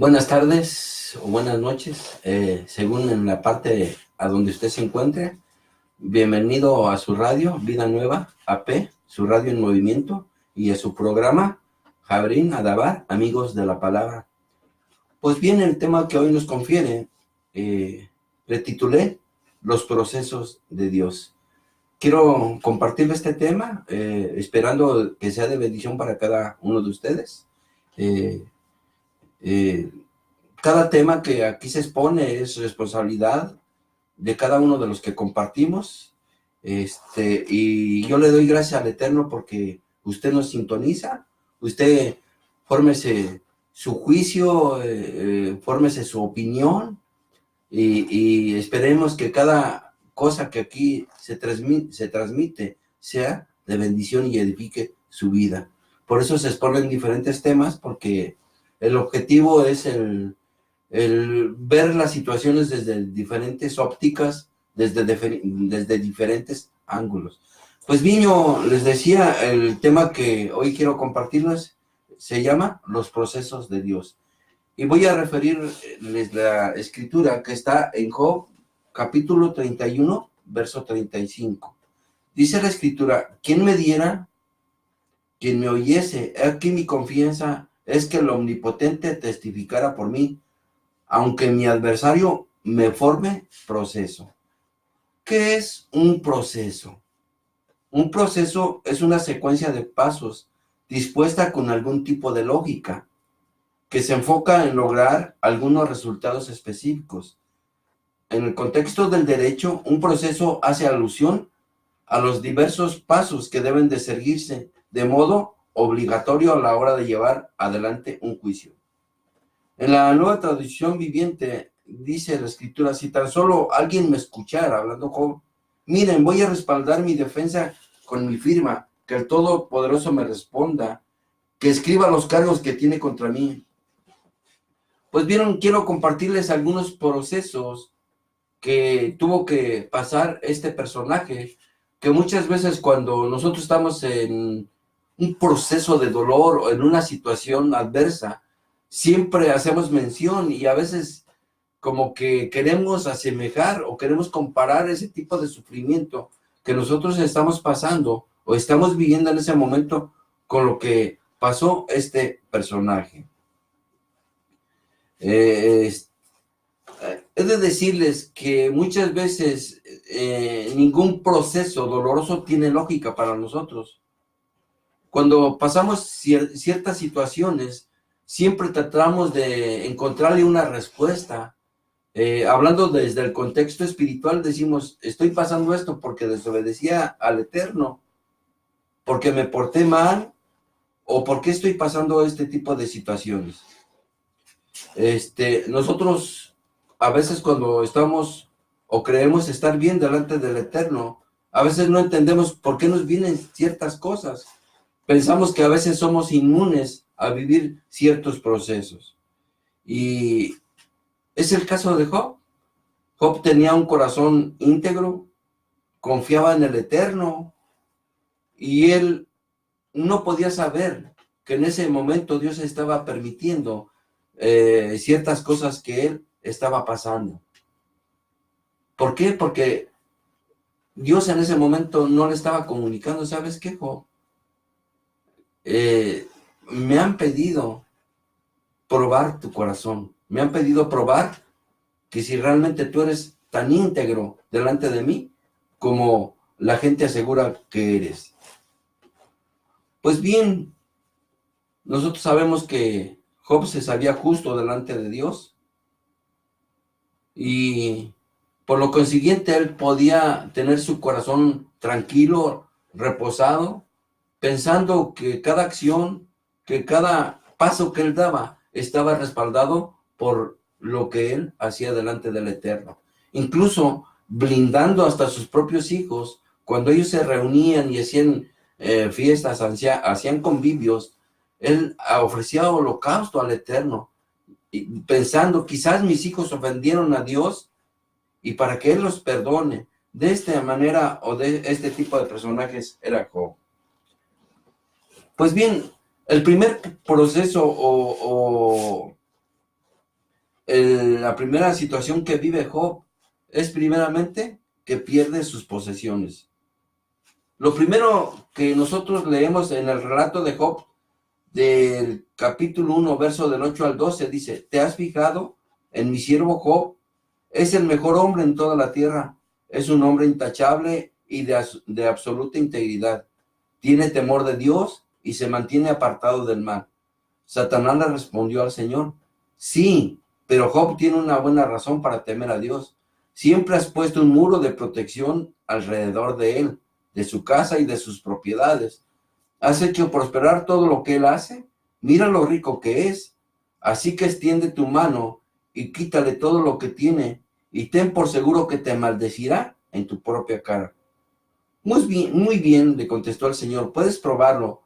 Buenas tardes o buenas noches, según en la parte a donde usted se encuentre. Bienvenido a su radio, Vida Nueva, AP, su radio en movimiento, y a su programa, Jabrín Adabar, Amigos de la Palabra. Pues bien, el tema que hoy nos confiere, le titulé Los procesos de Dios. Quiero compartirle este tema, esperando que sea de bendición para cada uno de ustedes. Eh, eh, Cada tema que aquí se expone es responsabilidad de cada uno de los que compartimos, y yo le doy gracias al Eterno porque usted nos sintoniza, usted fórmese su juicio, fórmese su opinión, y esperemos que cada cosa que aquí se transmite sea de bendición y edifique su vida. Por eso se exponen diferentes temas, porque el objetivo es el ver las situaciones desde diferentes ópticas, desde diferentes ángulos. Pues bien, yo les decía, el tema que hoy quiero compartirles se llama Los procesos de Dios. Y voy a referirles la escritura que está en Job, capítulo 31, verso 35. Dice la escritura: ¿quién me diera, quien me oyese? Aquí mi confianza es que el Omnipotente testificara por mí, aunque mi adversario me forme proceso. ¿Qué es un proceso? Un proceso es una secuencia de pasos dispuesta con algún tipo de lógica, que se enfoca en lograr algunos resultados específicos. En el contexto del derecho, un proceso hace alusión a los diversos pasos que deben de seguirse de modo obligatorio a la hora de llevar adelante un juicio. En la Nueva Traducción Viviente dice la escritura: si tan solo alguien me escuchara, hablando Job, miren, voy a respaldar mi defensa con mi firma, que el Todopoderoso me responda, que escriba los cargos que tiene contra mí. Pues vieron, quiero compartirles algunos procesos que tuvo que pasar este personaje, que muchas veces cuando nosotros estamos en un proceso de dolor o en una situación adversa, siempre hacemos mención, y a veces como que queremos asemejar o queremos comparar ese tipo de sufrimiento que nosotros estamos pasando o estamos viviendo en ese momento con lo que pasó este personaje. He de decirles que muchas veces ningún proceso doloroso tiene lógica para nosotros. Cuando pasamos ciertas situaciones, siempre tratamos de encontrarle una respuesta. Hablando desde el contexto espiritual, decimos: estoy pasando esto porque desobedecía al Eterno, porque me porté mal, o porque estoy pasando este tipo de situaciones. Nosotros a veces, cuando estamos o creemos estar bien delante del Eterno, a veces no entendemos por qué nos vienen ciertas cosas. Pensamos que a veces somos inmunes a vivir ciertos procesos. Y es el caso de Job. Job tenía un corazón íntegro, confiaba en el Eterno, y él no podía saber que en ese momento Dios estaba permitiendo ciertas cosas que él estaba pasando. ¿Por qué? Porque Dios en ese momento no le estaba comunicando: ¿sabes qué, Job? Me han pedido probar tu corazón, me han pedido probar que si realmente tú eres tan íntegro delante de mí como la gente asegura que eres. Pues bien, nosotros sabemos que Job se sabía justo delante de Dios, y por lo consiguiente él podía tener su corazón tranquilo, reposado, pensando que cada acción, que cada paso que él daba estaba respaldado por lo que él hacía delante del Eterno. Incluso blindando hasta sus propios hijos, cuando ellos se reunían y hacían fiestas, hacían convivios, él ofrecía holocausto al Eterno, pensando: quizás mis hijos ofendieron a Dios, y para que él los perdone. De esta manera, o de este tipo de personajes era Job. Pues bien, el primer proceso La primera situación que vive Job es primeramente que pierde sus posesiones. Lo primero que nosotros leemos en el relato de Job, del capítulo 1, verso del 8 al 12, dice: ¿te has fijado en mi siervo Job? Es el mejor hombre en toda la tierra. Es un hombre intachable y de absoluta integridad. Tiene temor de Dios y se mantiene apartado del mal. Satanás le respondió al Señor: sí, pero Job tiene una buena razón para temer a Dios. Siempre has puesto un muro de protección alrededor de él, de su casa y de sus propiedades. Has hecho prosperar todo lo que él hace. Mira lo rico que es. Así que extiende tu mano y quítale todo lo que tiene, y ten por seguro que te maldecirá en tu propia cara. Muy bien, le contestó el Señor, puedes probarlo.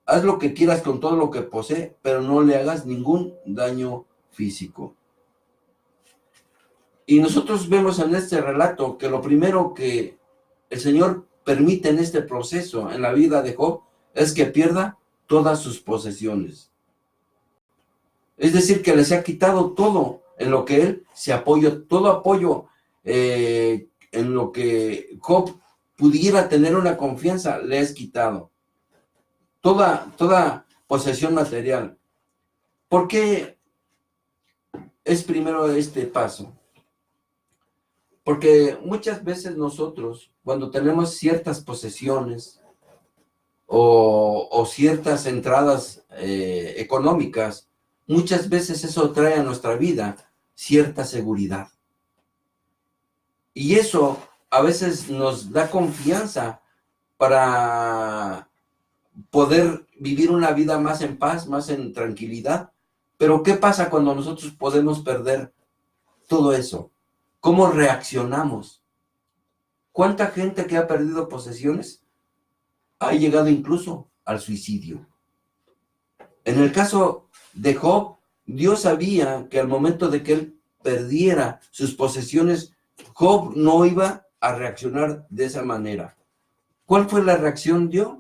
Haz lo que quieras con todo lo que posee, pero no le hagas ningún daño físico. Y nosotros vemos en este relato que lo primero que el Señor permite en este proceso, en la vida de Job, es que pierda todas sus posesiones. Es decir, que les ha quitado todo en lo que él se apoyó, todo apoyo en lo que Job pudiera tener una confianza, le has quitado. Toda posesión material. ¿Por qué es primero este paso? Porque muchas veces nosotros, cuando tenemos ciertas posesiones o ciertas entradas económicas, muchas veces eso trae a nuestra vida cierta seguridad. Y eso a veces nos da confianza para poder vivir una vida más en paz, más en tranquilidad. Pero ¿qué pasa cuando nosotros podemos perder todo eso? ¿Cómo reaccionamos? ¿Cuánta gente que ha perdido posesiones ha llegado incluso al suicidio? En el caso de Job, Dios sabía que al momento de que él perdiera sus posesiones, Job no iba a reaccionar de esa manera. ¿Cuál fue la reacción Dios?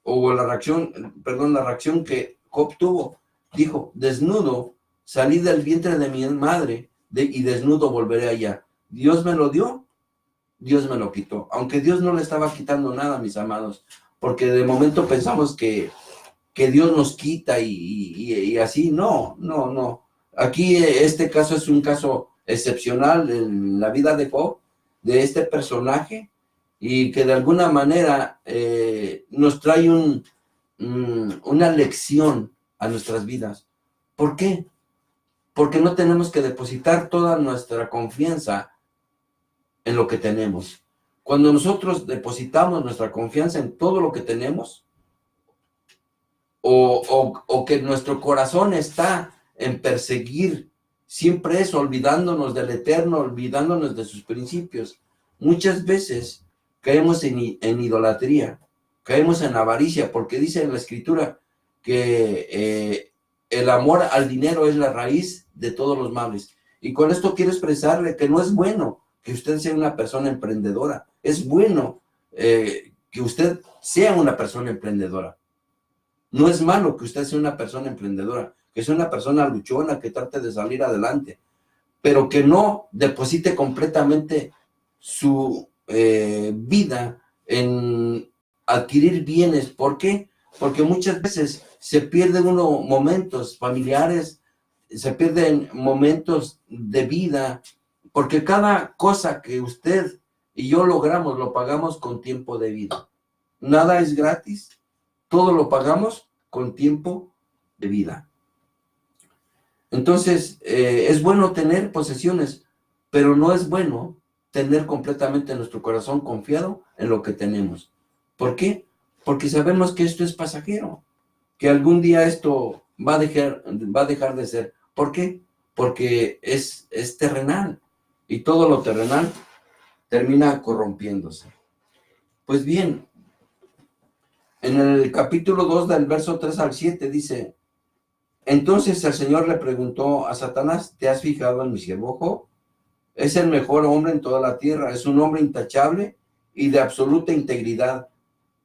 La reacción que Job tuvo. Dijo: desnudo salí del vientre de mi madre y desnudo volveré allá. Dios me lo dio, Dios me lo quitó. Aunque Dios no le estaba quitando nada, mis amados, porque de momento pensamos que Dios nos quita y así. No. Aquí este caso es un caso excepcional en la vida de Job, de este personaje, y que de alguna manera nos trae una lección a nuestras vidas. ¿Por qué? Porque no tenemos que depositar toda nuestra confianza en lo que tenemos. Cuando nosotros depositamos nuestra confianza en todo lo que tenemos, o que nuestro corazón está en perseguir siempre eso, olvidándonos del Eterno, olvidándonos de sus principios, muchas veces caemos en idolatría, caemos en avaricia, porque dice en la Escritura que el amor al dinero es la raíz de todos los males. Y con esto quiero expresarle que no es bueno que usted sea una persona emprendedora. Es bueno que usted sea una persona emprendedora. No es malo que usted sea una persona emprendedora, que sea una persona luchona, que trate de salir adelante, pero que no deposite completamente su vida en adquirir bienes. ¿Por qué? Porque muchas veces se pierden momentos familiares, se pierden momentos de vida, porque cada cosa que usted y yo logramos, lo pagamos con tiempo de vida. Nada es gratis, todo lo pagamos con tiempo de vida. Entonces, es bueno tener posesiones, pero no es bueno tener completamente nuestro corazón confiado en lo que tenemos. ¿Por qué? Porque sabemos que esto es pasajero, que algún día esto va a dejar de ser. ¿Por qué? Porque es terrenal, y todo lo terrenal termina corrompiéndose. Pues bien, en el capítulo 2 del verso 3 al 7 dice: entonces el Señor le preguntó a Satanás: ¿te has fijado en mi siervo Job? Es el mejor hombre en toda la tierra, es un hombre intachable y de absoluta integridad.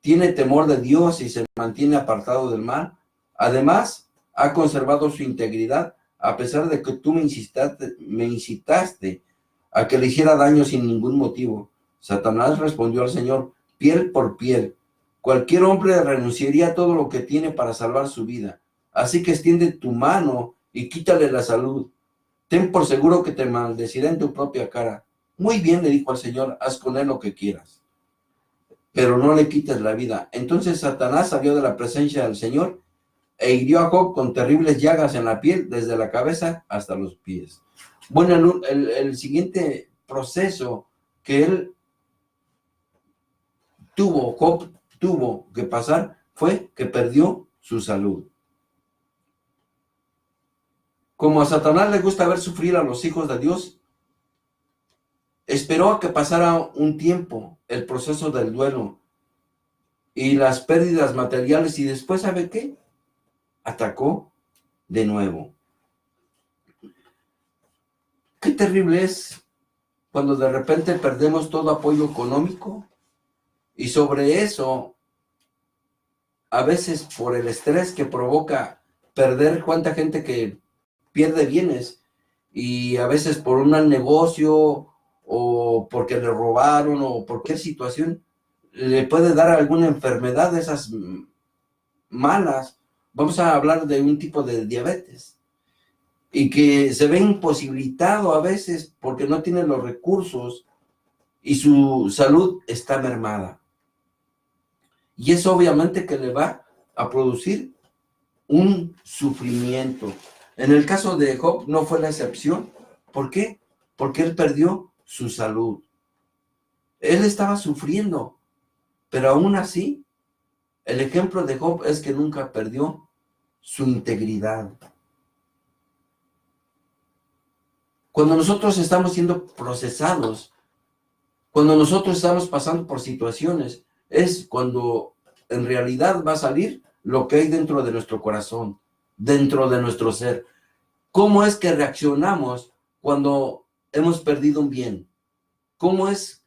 Tiene temor de Dios y se mantiene apartado del mal. Además, ha conservado su integridad a pesar de que tú me incitaste a que le hiciera daño sin ningún motivo. Satanás respondió al Señor, piel por piel. Cualquier hombre renunciaría a todo lo que tiene para salvar su vida. Así que extiende tu mano y quítale la salud. Ten por seguro que te maldeciré en tu propia cara. Muy bien, le dijo al Señor, haz con él lo que quieras, pero no le quites la vida. Entonces Satanás salió de la presencia del Señor e hirió a Job con terribles llagas en la piel, desde la cabeza hasta los pies. Bueno, el siguiente proceso que Job tuvo que pasar fue que perdió su salud. Como a Satanás le gusta ver sufrir a los hijos de Dios, esperó a que pasara un tiempo el proceso del duelo y las pérdidas materiales, y después, ¿sabe qué? Atacó de nuevo. Qué terrible es cuando de repente perdemos todo apoyo económico, y sobre eso, a veces por el estrés que provoca perder, cuánta gente que pierde bienes, y a veces por un mal negocio, o porque le robaron, o por qué situación, le puede dar alguna enfermedad de esas malas. Vamos a hablar de un tipo de diabetes, y que se ve imposibilitado a veces porque no tiene los recursos y su salud está mermada. Y eso obviamente que le va a producir un sufrimiento. En el caso de Job no fue la excepción. ¿Por qué? Porque él perdió su salud. Él estaba sufriendo, pero aún así, el ejemplo de Job es que nunca perdió su integridad. Cuando nosotros estamos siendo procesados, cuando nosotros estamos pasando por situaciones, es cuando en realidad va a salir lo que hay dentro de nuestro corazón, dentro de nuestro ser. ¿Cómo es que reaccionamos cuando hemos perdido un bien? ¿Cómo es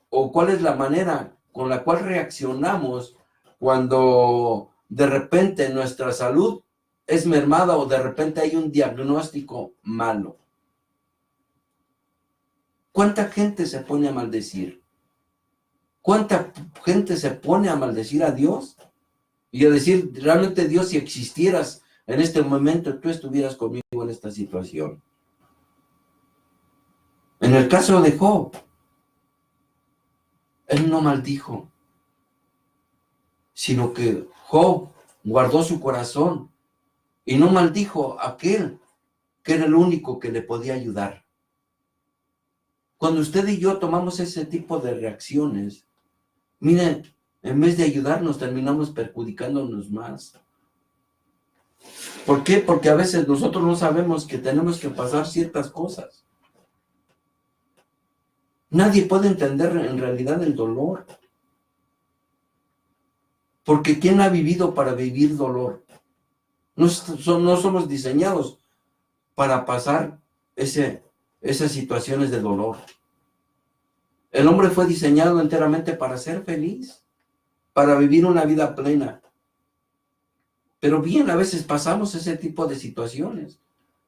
o cuál es la manera con la cual reaccionamos cuando de repente nuestra salud es mermada o de repente hay un diagnóstico malo? ¿Cuánta gente se pone a maldecir? ¿Cuánta gente se pone a maldecir a Dios? Y a decir, realmente Dios, si existieras en este momento, tú estuvieras conmigo en esta situación. En el caso de Job, él no maldijo, sino que Job guardó su corazón y no maldijo a aquel que era el único que le podía ayudar. Cuando usted y yo tomamos ese tipo de reacciones, miren, en vez de ayudarnos, terminamos perjudicándonos más. ¿Por qué? Porque a veces nosotros no sabemos que tenemos que pasar ciertas cosas. Nadie puede entender en realidad el dolor. Porque ¿quién ha vivido para vivir dolor? No somos diseñados para pasar esas situaciones de dolor. El hombre fue diseñado enteramente para ser feliz, para vivir una vida plena. Pero bien, a veces pasamos ese tipo de situaciones.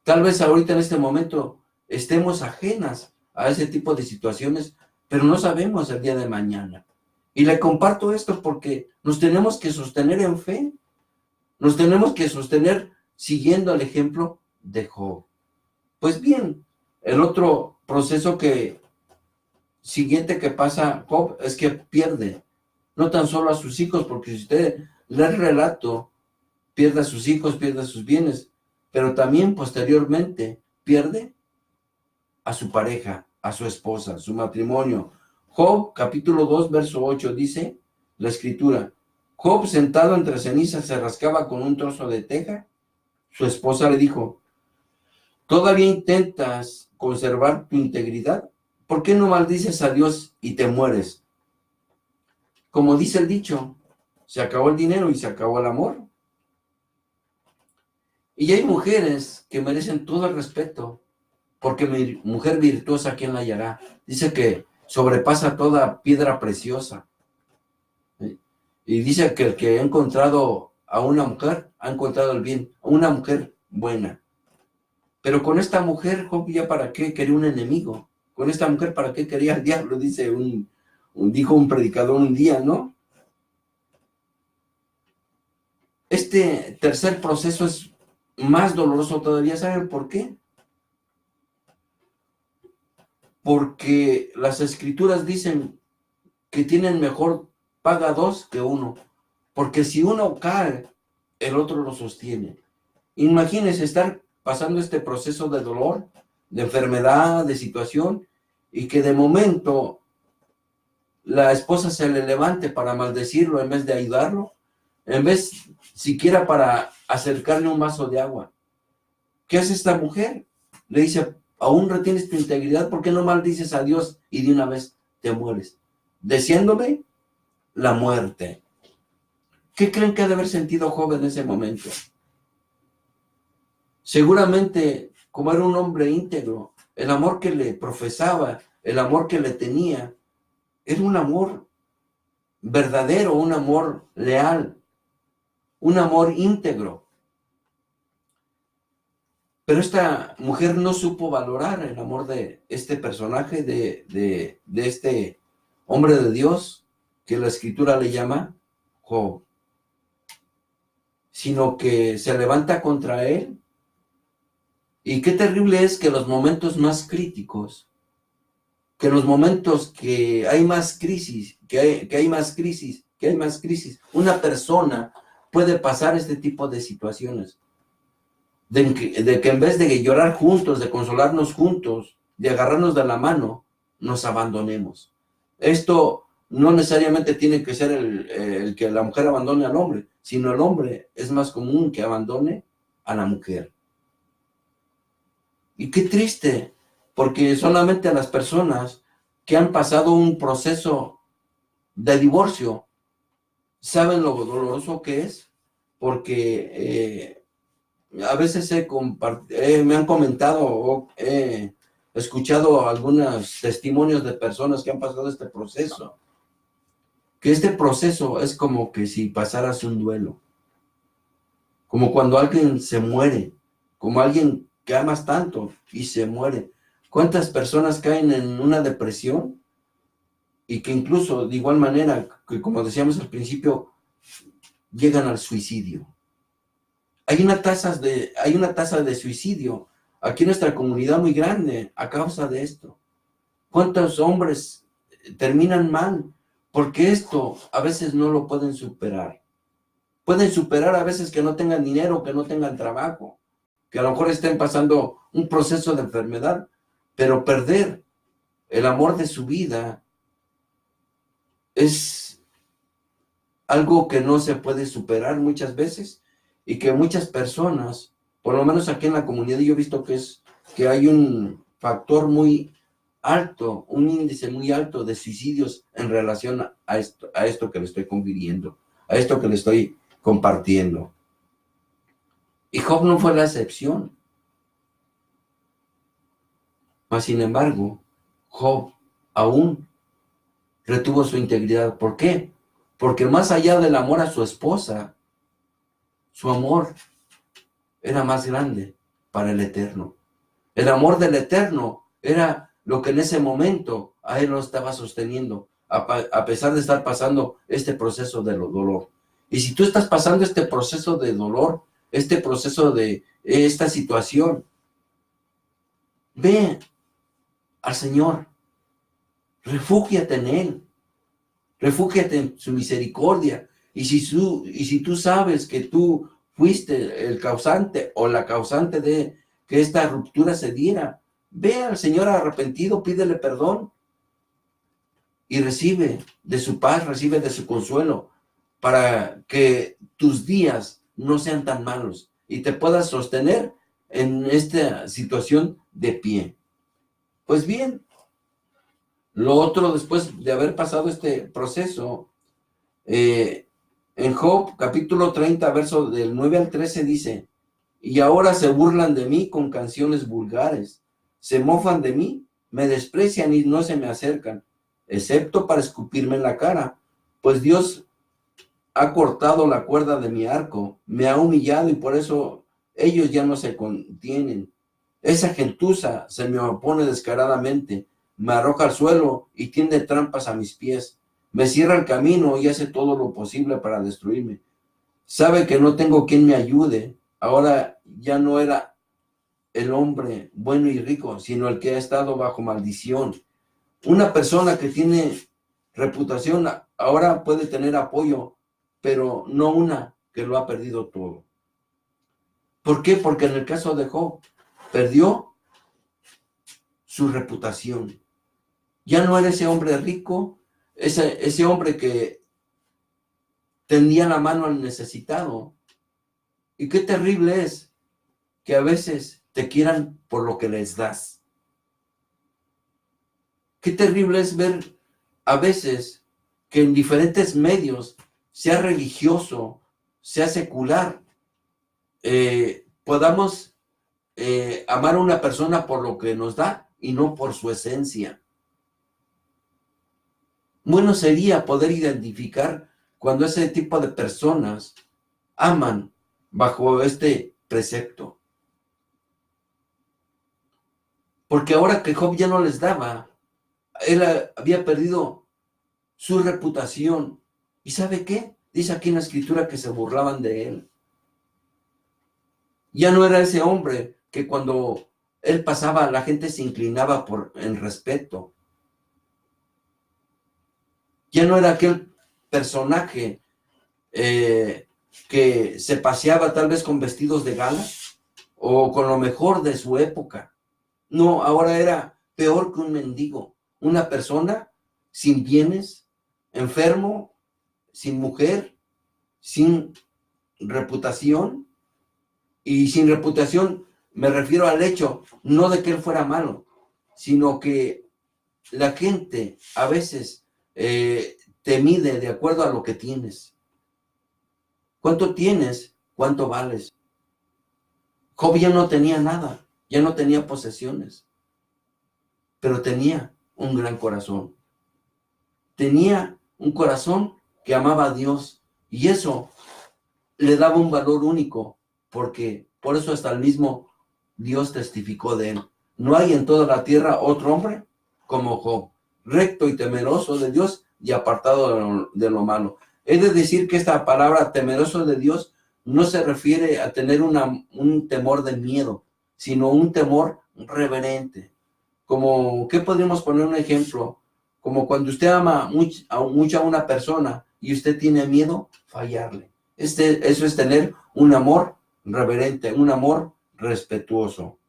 Tal vez ahorita en este momento estemos ajenas a ese tipo de situaciones, pero no sabemos el día de mañana. Y le comparto esto porque nos tenemos que sostener en fe. Nos tenemos que sostener siguiendo el ejemplo de Job. Pues bien, el otro proceso siguiente que pasa Job es que pierde no tan solo a sus hijos, porque si usted lee el relato, pierde a sus hijos, pierde a sus bienes, pero también posteriormente pierde a su pareja, a su esposa, su matrimonio. Job, capítulo 2, verso 8, dice la escritura: Job, sentado entre cenizas, se rascaba con un trozo de teja. Su esposa le dijo: ¿todavía intentas conservar tu integridad? ¿Por qué no maldices a Dios y te mueres? Como dice el dicho, se acabó el dinero y se acabó el amor. Y hay mujeres que merecen todo el respeto, porque mi mujer virtuosa, ¿quién la hallará? Dice que sobrepasa toda piedra preciosa. Y dice que el que ha encontrado a una mujer, ha encontrado el bien, a una mujer buena. Pero con esta mujer, Job, ¿ya para qué quería un enemigo? Con esta mujer, ¿para qué quería al diablo? Dice dijo un predicador un día, ¿no? Este tercer proceso es más doloroso todavía. ¿Saben por qué? Porque las escrituras dicen que tienen mejor paga dos que uno. Porque si uno cae, el otro lo sostiene. Imagínense estar pasando este proceso de dolor, de enfermedad, de situación, y que de momento la esposa se le levante para maldecirlo en vez de ayudarlo, en vez siquiera para acercarle un vaso de agua. ¿Qué hace esta mujer? Le dice, aún retienes tu integridad, ¿por qué no maldices a Dios y de una vez te mueres? Deseándole la muerte. ¿Qué creen que ha de haber sentido Job en ese momento? Seguramente, como era un hombre íntegro, el amor que le profesaba, el amor que le tenía, era un amor verdadero, un amor leal, un amor íntegro. Pero esta mujer no supo valorar el amor de este personaje, de este hombre de Dios, que la escritura le llama Job, sino que se levanta contra él. Y qué terrible es que los momentos más críticos, que los momentos que hay más crisis, que hay más crisis, una persona puede pasar este tipo de situaciones. De que en vez de llorar juntos, de consolarnos juntos, de agarrarnos de la mano, nos abandonemos. Esto no necesariamente tiene que ser el que la mujer abandone al hombre, sino el hombre es más común que abandone a la mujer. Y qué triste, porque solamente las personas que han pasado un proceso de divorcio saben lo doloroso que es, porque a veces me han comentado o he escuchado algunos testimonios de personas que han pasado este proceso, que este proceso es como que si pasaras un duelo, como cuando alguien se muere, como alguien que amas tanto y se muere. ¿Cuántas personas caen en una depresión? Y que incluso de igual manera, que como decíamos al principio, llegan al suicidio. Hay una tasa de suicidio aquí en nuestra comunidad muy grande a causa de esto. ¿Cuántos hombres terminan mal? Porque esto a veces no lo pueden superar. Pueden superar a veces que no tengan dinero, que no tengan trabajo, que a lo mejor estén pasando un proceso de enfermedad, pero perder el amor de su vida es algo que no se puede superar muchas veces y que muchas personas, por lo menos aquí en la comunidad, yo he visto que hay un factor muy alto, un índice muy alto de suicidios en relación a esto que le estoy confiriendo, a esto que le estoy compartiendo. Y Job no fue la excepción. Mas, sin embargo, Job aún retuvo su integridad. ¿Por qué? Porque más allá del amor a su esposa, su amor era más grande para el Eterno. El amor del Eterno era lo que en ese momento a él lo estaba sosteniendo, a pesar de estar pasando este proceso de dolor. Y si tú estás pasando este proceso de dolor, este proceso de esta situación, ve al Señor, refúgiate en Él, refúgiate en su misericordia. Y si tú sabes que tú fuiste el causante o la causante de que esta ruptura se diera, ve al Señor arrepentido, pídele perdón y recibe de su paz, recibe de su consuelo, para que tus días no sean tan malos y te puedas sostener en esta situación de pie. Pues bien, lo otro, después de haber pasado este proceso, en Job, capítulo 30, verso del 9 al 13, dice: y ahora se burlan de mí con canciones vulgares, se mofan de mí, me desprecian y no se me acercan, excepto para escupirme en la cara, pues Dios ha cortado la cuerda de mi arco, me ha humillado y por eso ellos ya no se contienen. Esa gentuza se me opone descaradamente, me arroja al suelo y tiende trampas a mis pies. Me cierra el camino y hace todo lo posible para destruirme. Sabe que no tengo quien me ayude. Ahora ya no era el hombre bueno y rico, sino el que ha estado bajo maldición. Una persona que tiene reputación ahora puede tener apoyo, pero no una que lo ha perdido todo. ¿Por qué? Porque en el caso de Job, perdió su reputación. Ya no era ese hombre rico, ese hombre que tendía la mano al necesitado. Y qué terrible es que a veces te quieran por lo que les das. Qué terrible es ver a veces que en diferentes medios, sea religioso, sea secular, podamos amar a una persona por lo que nos da y no por su esencia. Bueno sería poder identificar cuando ese tipo de personas aman bajo este precepto. Porque ahora que Job ya no les daba, él había perdido su reputación. ¿Y sabe qué? Dice aquí en la escritura que se burlaban de él. Ya no era ese hombre que cuando él pasaba la gente se inclinaba en respeto. Ya no era aquel personaje que se paseaba tal vez con vestidos de gala o con lo mejor de su época. No, ahora era peor que un mendigo, una persona sin bienes, enfermo, sin mujer, sin reputación. Y sin reputación me refiero al hecho, no de que él fuera malo, sino que la gente a veces te mide de acuerdo a lo que tienes. ¿Cuánto tienes? ¿Cuánto vales? Job ya no tenía nada, ya no tenía posesiones, pero tenía un gran corazón. Tenía un corazón que amaba a Dios y eso le daba un valor único, porque por eso hasta el mismo Dios testificó de él. No hay en toda la tierra otro hombre como Job, recto y temeroso de Dios y apartado de lo malo. He de decir que esta palabra temeroso de Dios no se refiere a tener un temor de miedo, sino un temor reverente. Como, ¿qué podríamos poner un ejemplo? Como cuando usted ama mucho a una persona y usted tiene miedo, fallarle. Eso es tener un amor reverente, un amor respetuoso.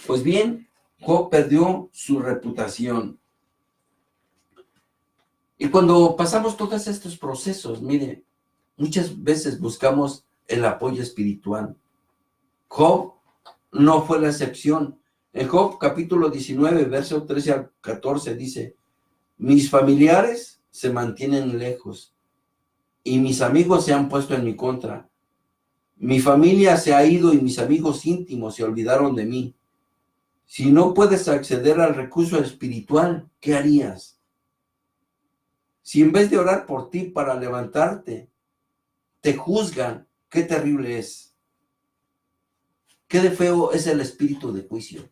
Pues bien, Job perdió su reputación. Y cuando pasamos todos estos procesos, mire, muchas veces buscamos el apoyo espiritual. Job no fue la excepción. En Job capítulo 19, verso 13 al 14 dice, mis familiares se mantienen lejos y mis amigos se han puesto en mi contra. Mi familia se ha ido y mis amigos íntimos se olvidaron de mí. Si no puedes acceder al recurso espiritual, ¿qué harías? Si en vez de orar por ti para levantarte, te juzgan, qué terrible es. Qué de feo es el espíritu de juicio.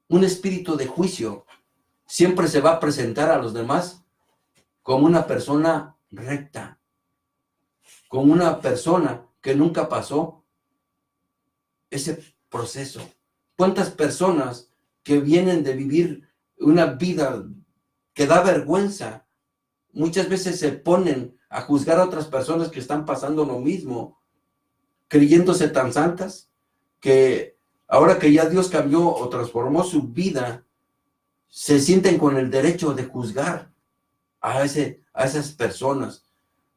Un espíritu de juicio siempre se va a presentar a los demás como una persona recta, como una persona que nunca pasó ese proceso. ¿Cuántas personas que vienen de vivir una vida que da vergüenza, muchas veces se ponen a juzgar a otras personas que están pasando lo mismo, creyéndose tan santas, que ahora que ya Dios cambió o transformó su vida, se sienten con el derecho de juzgar a esas personas,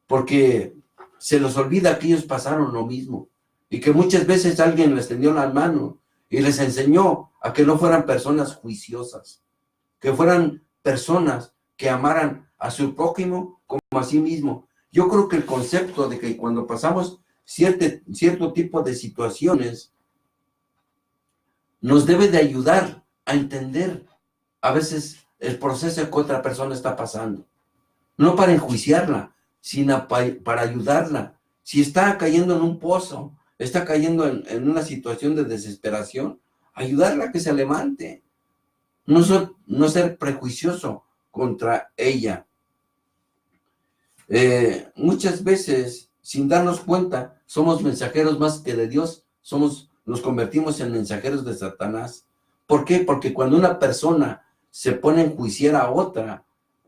porque se les olvida que ellos pasaron lo mismo, y que muchas veces alguien les tendió la mano y les enseñó a que no fueran personas juiciosas, que fueran personas que amaran a su prójimo como a sí mismo. Yo creo que el concepto de que cuando pasamos cierto tipo de situaciones, nos debe de ayudar a entender a veces el proceso que otra persona está pasando. No para enjuiciarla, sino para ayudarla. Si está cayendo en un pozo está cayendo en una situación de desesperación, ayudarla a que se levante. No ser prejuicioso contra ella. Muchas veces, sin darnos cuenta, somos mensajeros más que de Dios, nos convertimos en mensajeros de Satanás. ¿Por qué? Porque cuando una persona se pone a enjuiciar a otra,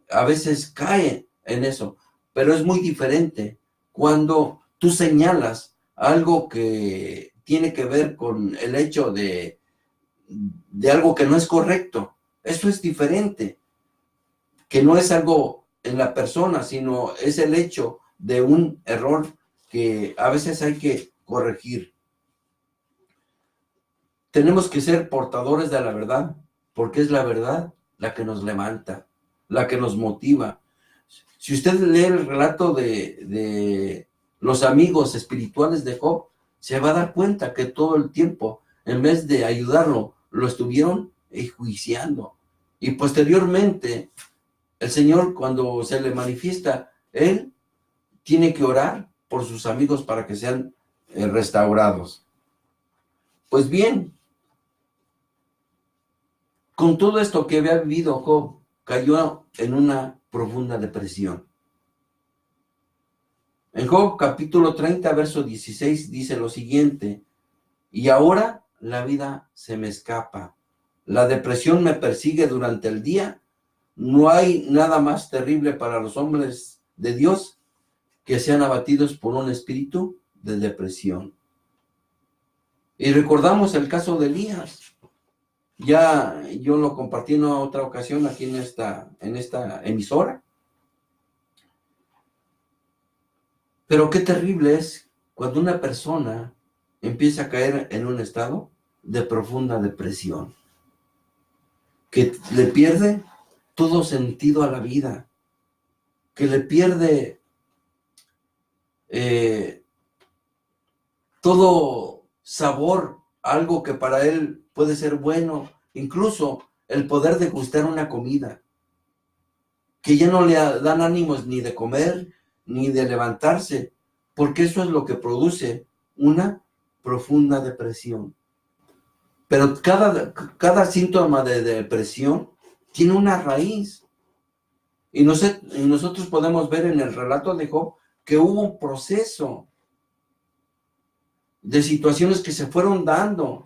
a veces cae en eso, pero es muy diferente cuando tú señalas algo que tiene que ver con el hecho de algo que no es correcto. Eso es diferente, que no es algo en la persona, sino es el hecho de un error que a veces hay que corregir. Tenemos que ser portadores de la verdad, porque es la verdad la que nos levanta, la que nos motiva. Si usted lee el relato de los amigos espirituales de Job, se va a dar cuenta que todo el tiempo, en vez de ayudarlo, lo estuvieron enjuiciando. Y posteriormente, el Señor, cuando se le manifiesta, Él tiene que orar por sus amigos para que sean restaurados. Pues bien, con todo esto que había vivido Job, cayó en una profunda depresión. En Job capítulo 30, verso 16, dice lo siguiente: y ahora la vida se me escapa, la depresión me persigue durante el día, no hay nada más terrible para los hombres de Dios que sean abatidos por un espíritu de depresión. Y recordamos el caso de Elías. Ya yo lo compartí en otra ocasión aquí en esta emisora. Pero qué terrible es cuando una persona empieza a caer en un estado de profunda depresión, que le pierde todo sentido a la vida, que le pierde todo sabor, algo que para él puede ser bueno, incluso el poder degustar una comida, que ya no le dan ánimos ni de comer, ni de levantarse, porque eso es lo que produce una profunda depresión. Pero cada síntoma de depresión tiene una raíz. Y nosotros podemos ver en el relato de Job que hubo un proceso de situaciones que se fueron dando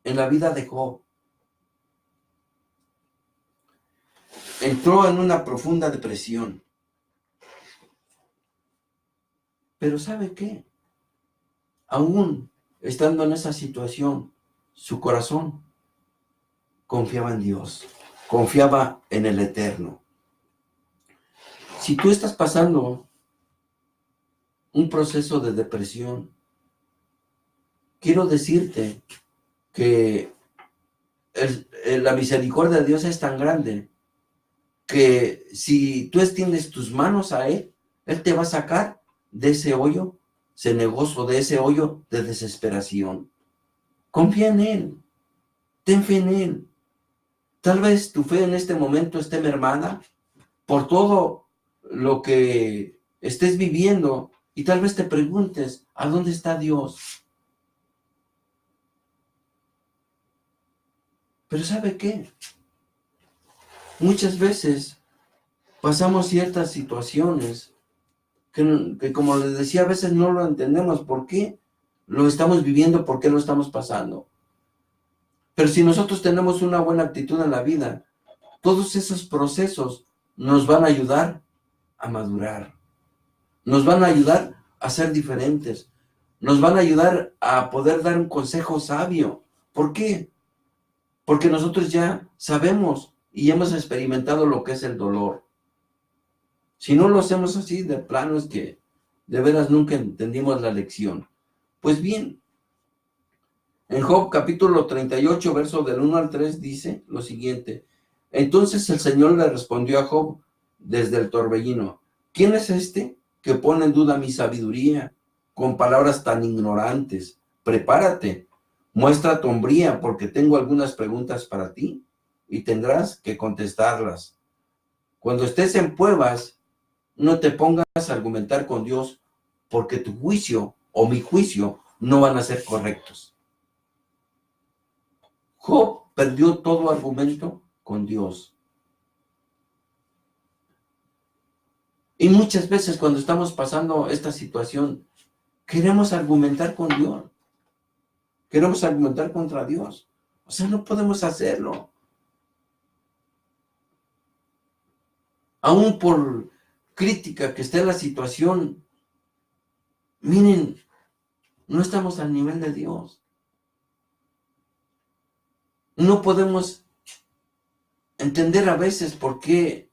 en la vida de Job. Entró en una profunda depresión. Pero ¿sabe qué? Aún estando en esa situación, su corazón confiaba en Dios, confiaba en el Eterno. Si tú estás pasando un proceso de depresión, quiero decirte que la misericordia de Dios es tan grande que si tú extiendes tus manos a Él, Él te va a sacar de ese hoyo cenagoso, de ese hoyo de desesperación. Confía en Él, ten fe en Él. Tal vez tu fe en este momento esté mermada por todo lo que estés viviendo y tal vez te preguntes, ¿a dónde está Dios? Pero ¿sabe qué? Muchas veces pasamos ciertas situaciones que como les decía, a veces no lo entendemos. ¿Por qué lo estamos viviendo? ¿Por qué lo estamos pasando? Pero si nosotros tenemos una buena actitud en la vida, todos esos procesos nos van a ayudar a madurar. Nos van a ayudar a ser diferentes. Nos van a ayudar a poder dar un consejo sabio. ¿Por qué? Porque nosotros ya sabemos y hemos experimentado lo que es el dolor. Si no lo hacemos así, de plano es que de veras nunca entendimos la lección. Pues bien, en Job capítulo 38, verso del 1 al 3 dice lo siguiente: entonces el Señor le respondió a Job desde el torbellino: ¿quién es este que pone en duda mi sabiduría con palabras tan ignorantes? Prepárate, muestra tu hombría, porque tengo algunas preguntas para ti y tendrás que contestarlas. Cuando estés en pruebas, no te pongas a argumentar con Dios, porque tu juicio o mi juicio no van a ser correctos. Job perdió todo argumento con Dios. Y muchas veces cuando estamos pasando esta situación, queremos argumentar con Dios. Queremos argumentar contra Dios. O sea, no podemos hacerlo. Aún por crítica que esté la situación, miren, no estamos al nivel de Dios. No podemos entender a veces por qué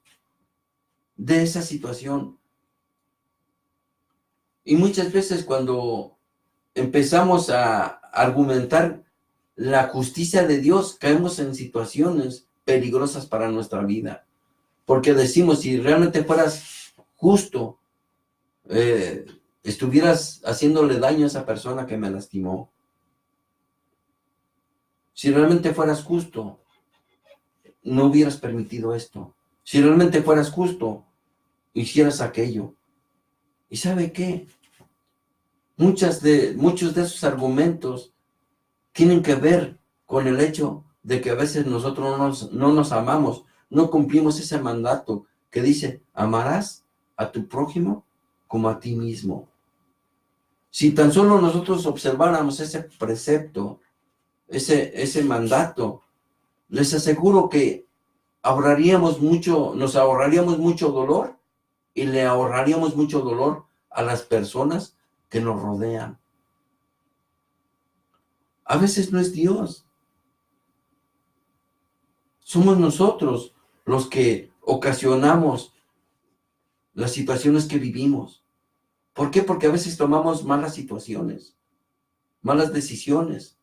de esa situación. Y muchas veces cuando empezamos a argumentar la justicia de Dios, caemos en situaciones peligrosas para nuestra vida. Porque decimos, si realmente fueras justo, estuvieras haciéndole daño a esa persona que me lastimó. Si realmente fueras justo, no hubieras permitido esto. Si realmente fueras justo, hicieras aquello. ¿Y sabe qué? Muchos de esos argumentos tienen que ver con el hecho de que a veces nosotros no nos amamos, no cumplimos ese mandato que dice, amarás a tu prójimo como a ti mismo. Si tan solo nosotros observáramos ese precepto, ese mandato, les aseguro que nos ahorraríamos mucho dolor y le ahorraríamos mucho dolor a las personas que nos rodean. A veces no es Dios. Somos nosotros los que ocasionamos las situaciones que vivimos. ¿Por qué? Porque a veces tomamos malas situaciones, malas decisiones.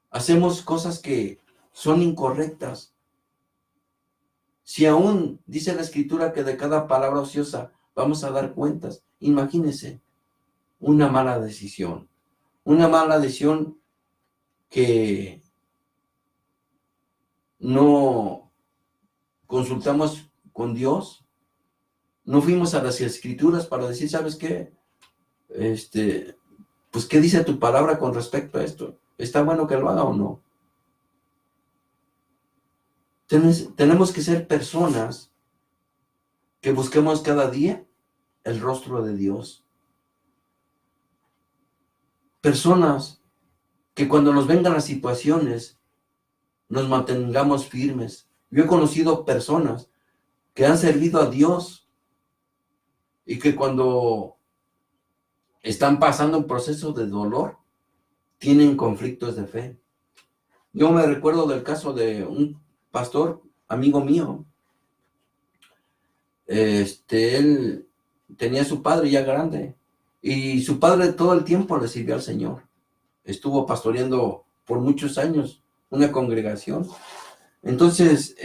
Hacemos cosas que son incorrectas. Si aún dice la Escritura que de cada palabra ociosa vamos a dar cuentas, imagínense una mala decisión. Una mala decisión que no consultamos con Dios, no fuimos a las Escrituras para decir, ¿sabes qué? Pues, ¿qué dice tu palabra con respecto a esto? ¿Está bueno que lo haga o no? Tenemos que ser personas que busquemos cada día el rostro de Dios. Personas que cuando nos vengan las situaciones, nos mantengamos firmes. Yo he conocido personas que han servido a Dios y que cuando están pasando un proceso de dolor, tienen conflictos de fe. Yo me recuerdo del caso de un pastor, amigo mío. Él tenía a su padre ya grande y su padre todo el tiempo le sirvió al Señor. Estuvo pastoreando por muchos años una congregación. Entonces,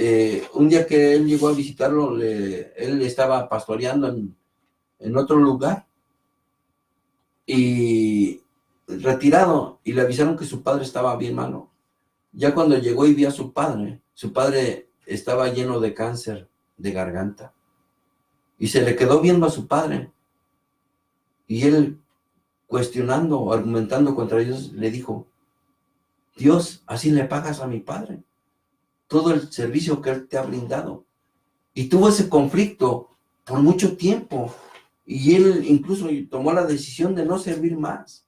un día que él llegó a visitarlo, él estaba pastoreando en otro lugar y retirado, y le avisaron que su padre estaba bien malo. Ya cuando llegó y vio a su padre estaba lleno de cáncer de garganta. Y se le quedó viendo a su padre. Y él, cuestionando, argumentando contra Dios, le dijo, Dios, así le pagas a mi padre todo el servicio que él te ha brindado. Y tuvo ese conflicto por mucho tiempo. Y él incluso tomó la decisión de no servir más.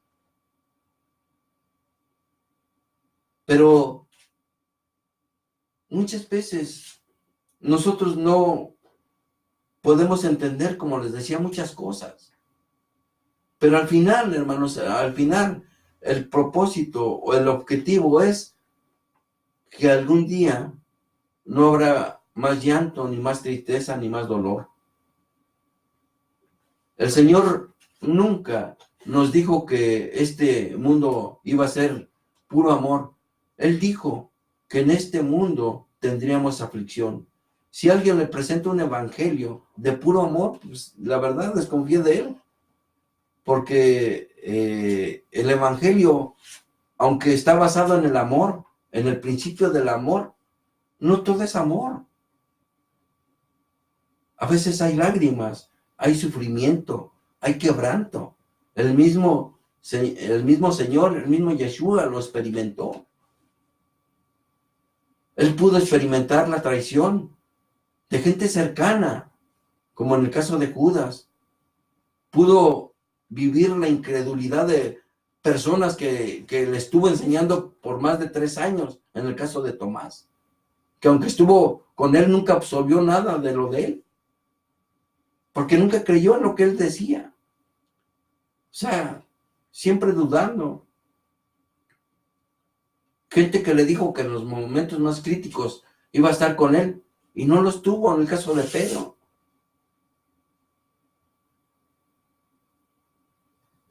Pero muchas veces nosotros no podemos entender, como les decía, muchas cosas. Pero al final, hermanos, el propósito o el objetivo es que algún día no habrá más llanto, ni más tristeza, ni más dolor. El Señor nunca nos dijo que este mundo iba a ser puro amor. Él dijo que en este mundo tendríamos aflicción. Si alguien le presenta un evangelio de puro amor, pues la verdad desconfíe de él. Porque el evangelio, aunque está basado en el amor, en el principio del amor, no todo es amor. A veces hay lágrimas, hay sufrimiento, hay quebranto. El mismo el mismo Señor, el mismo Yeshua lo experimentó. Él pudo experimentar la traición de gente cercana, como en el caso de Judas. Pudo vivir la incredulidad de personas que le estuvo enseñando por más de 3 años, en el caso de Tomás, que aunque estuvo con él, nunca absorbió nada de lo de él, porque nunca creyó en lo que él decía. O sea, siempre dudando. Gente que le dijo que en los momentos más críticos iba a estar con él, y no lo estuvo en el caso de Pedro.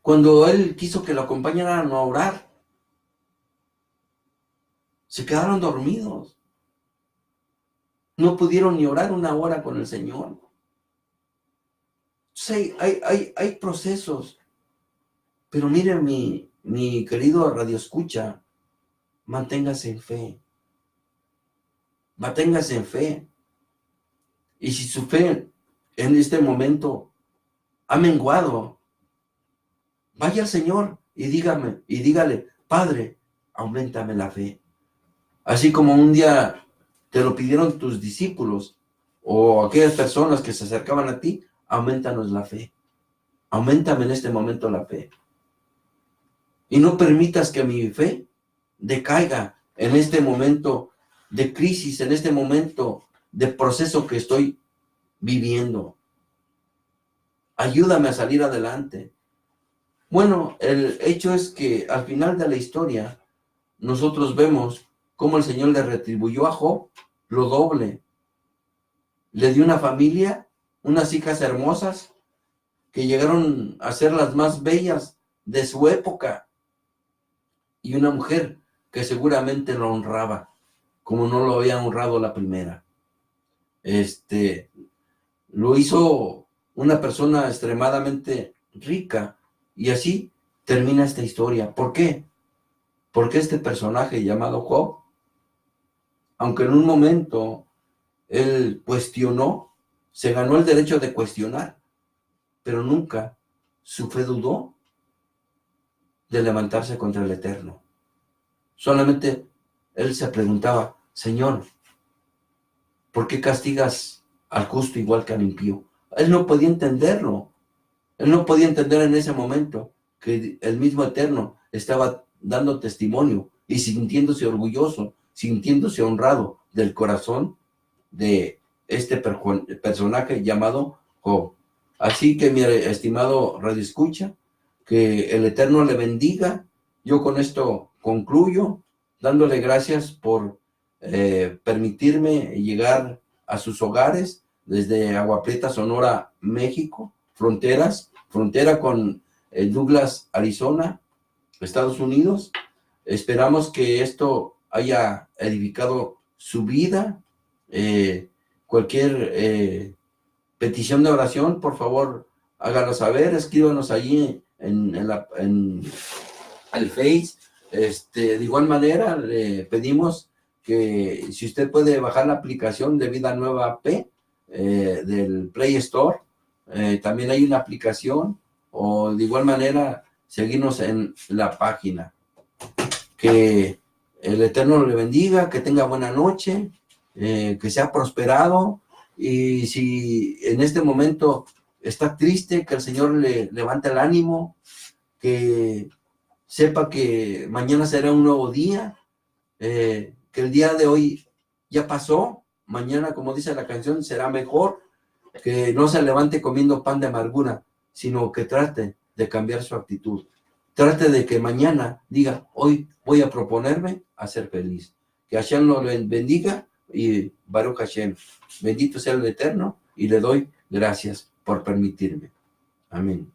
Cuando él quiso que lo acompañaran a orar, se quedaron dormidos. No pudieron ni orar 1 hora con el Señor. Sí, hay procesos. Pero mire, mi querido radioescucha, manténgase en fe. Manténgase en fe. Y si su fe en este momento ha menguado, vaya al Señor y dígale, Padre, auméntame la fe. Así como un día te lo pidieron tus discípulos o aquellas personas que se acercaban a ti, aumentanos la fe. Auméntame en este momento la fe. Y no permitas que mi fe decaiga en este momento de crisis, en este momento de proceso que estoy viviendo. Ayúdame a salir adelante. Bueno, el hecho es que al final de la historia, nosotros vemos cómo el Señor le retribuyó a Job lo doble. Le dio una familia, unas hijas hermosas, que llegaron a ser las más bellas de su época, y una mujer que seguramente lo honraba, como no lo había honrado la primera. Lo hizo una persona extremadamente rica, y así termina esta historia. ¿Por qué? Porque este personaje llamado Job, aunque en un momento él cuestionó, se ganó el derecho de cuestionar, pero nunca su fe dudó de levantarse contra el Eterno. Solamente él se preguntaba, Señor, ¿por qué castigas al justo igual que al impío? Él no podía entenderlo. Él no podía entender en ese momento que el mismo Eterno estaba dando testimonio y sintiéndose orgulloso, sintiéndose honrado del corazón de este personaje llamado Job. Así que, mi estimado radioescucha, que el Eterno le bendiga. Yo con esto concluyo, dándole gracias por permitirme llegar a sus hogares desde Agua Prieta, Sonora, México, frontera con Douglas, Arizona, Estados Unidos. Esperamos que esto haya edificado su vida. Cualquier petición de oración, por favor, háganos saber, escríbanos allí en el Face. De igual manera, le pedimos que si usted puede bajar la aplicación de Vida Nueva P del Play Store, también hay una aplicación, o de igual manera seguirnos en la página. Que el Eterno le bendiga, que tenga buena noche, que sea prosperado, y si en este momento está triste, que el Señor le levante el ánimo, que sepa que mañana será un nuevo día, que el día de hoy ya pasó, mañana, como dice la canción, será mejor, que no se levante comiendo pan de amargura, sino que trate de cambiar su actitud. Trate de que mañana diga, hoy voy a proponerme a ser feliz. Que Hashem lo bendiga y Baruch Hashem. Bendito sea el Eterno y le doy gracias por permitirme. Amén.